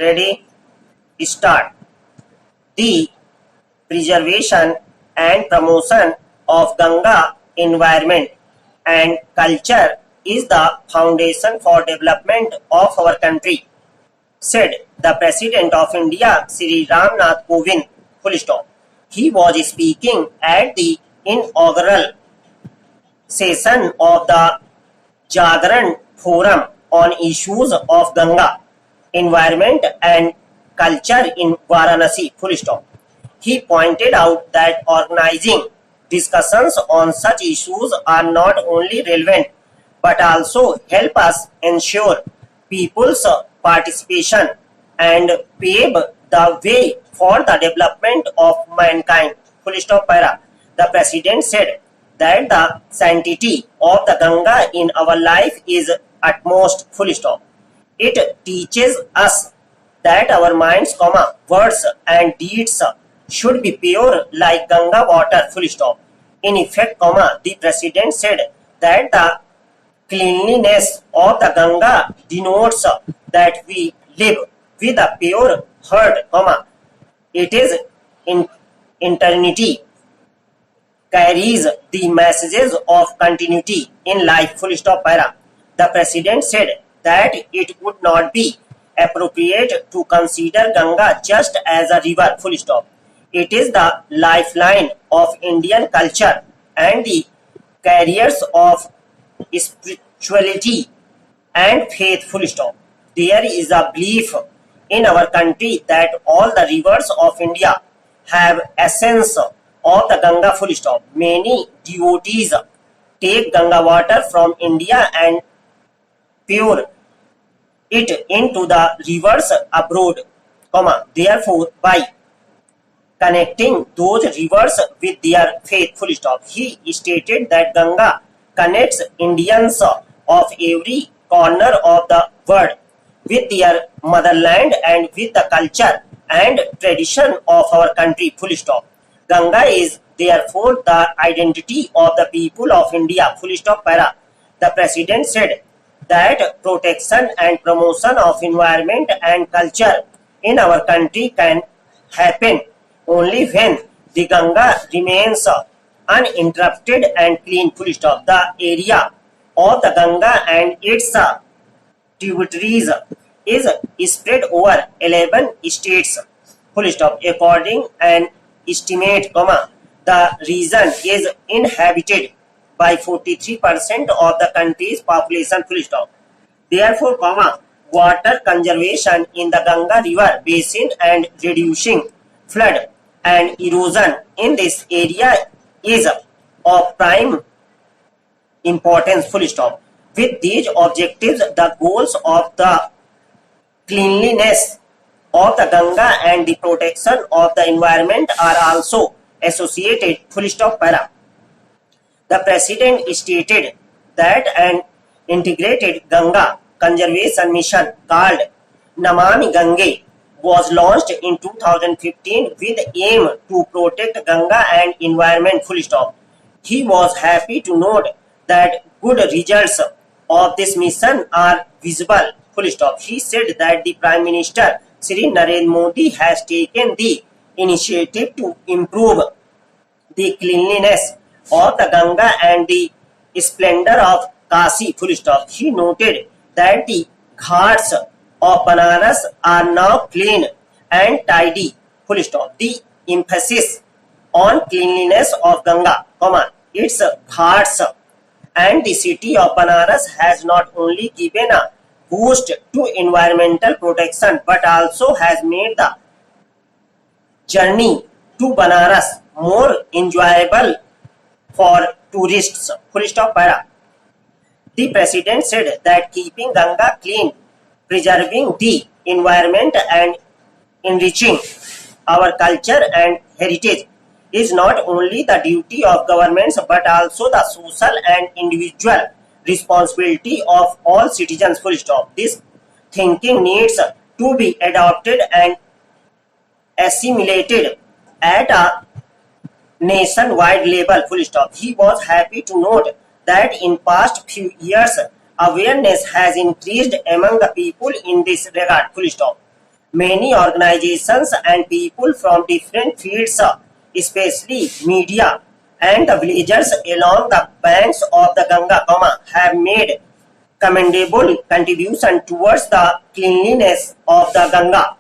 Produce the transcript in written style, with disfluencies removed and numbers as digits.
Ready? Start. The preservation and promotion of Ganga environment and culture is the foundation for development of our country, said the President of India, Sri Ramnath Kovind. Full stop. He was speaking at the inaugural session of the Jagran Forum on issues of Ganga, environment and culture in Varanasi. Full stop. He pointed out that organizing discussions on such issues are not only relevant but also help us ensure people's participation and pave the way for the development of mankind. Full stop. Para. The President said that the sanctity of the Ganga in our life is utmost. Full stop. It teaches us that our minds, words and deeds should be pure like Ganga water. Full stop. In effect, the President said that the cleanliness of the Ganga denotes that we live with a pure heart, it is in eternity carries the messages of continuity in life. Full stop. Para. The President said that it would not be appropriate to consider Ganga just as a river. Full stop. It is the lifeline of Indian culture and the carriers of spirituality and faith. Full stop. There is a belief in our country that all the rivers of India have essence of the Ganga. Full stop. Many devotees take Ganga water from India and pour it into the rivers abroad, therefore by connecting those rivers with their faith. Full stop. He stated that Ganga connects Indians of every corner of the world with their motherland and with the culture and tradition of our country. Full stop. Ganga is therefore the identity of the people of India. Full stop. Para. The President said that protection and promotion of environment and culture in our country can happen only when the Ganga remains uninterrupted and clean. Full stop. The area of the Ganga and its tributaries is spread over 11 states. Full stop. According an estimate, the region is inhabited by 43% of the country's population. Full stop. Therefore, water conservation in the Ganga river basin and reducing flood and erosion in this area is of prime importance. Full stop. With these objectives, the goals of the cleanliness of the Ganga and the protection of the environment are also associated. Full stop. Para. The President stated that an integrated Ganga conservation mission called Namami Gange was launched in 2015 with aim to protect Ganga and environment. Full stop. He was happy to note that good results of this mission are visible. Full stop. He said that the Prime Minister Sri Narendra Modi has taken the initiative to improve the cleanliness of the Ganga and the splendor of Kashi. Full stop. He noted that the ghats of Banaras are now clean and tidy. Full stop. The emphasis on cleanliness of Ganga, its ghats and the city of Banaras has not only given a boost to environmental protection but also has made the journey to Banaras more enjoyable for tourists. Full stop. Para. The President said that keeping Ganga clean, preserving the environment and enriching our culture and heritage is not only the duty of governments but also the social and individual responsibility of all citizens. Full stop. This thinking needs to be adopted and assimilated at a nationwide level. Full stop. He was happy to note that in past few years awareness has increased among the people in this regard. Full stop. Many organizations and people from different fields, especially media and the villagers along the banks of the Ganga, have made commendable contribution towards the cleanliness of the Ganga.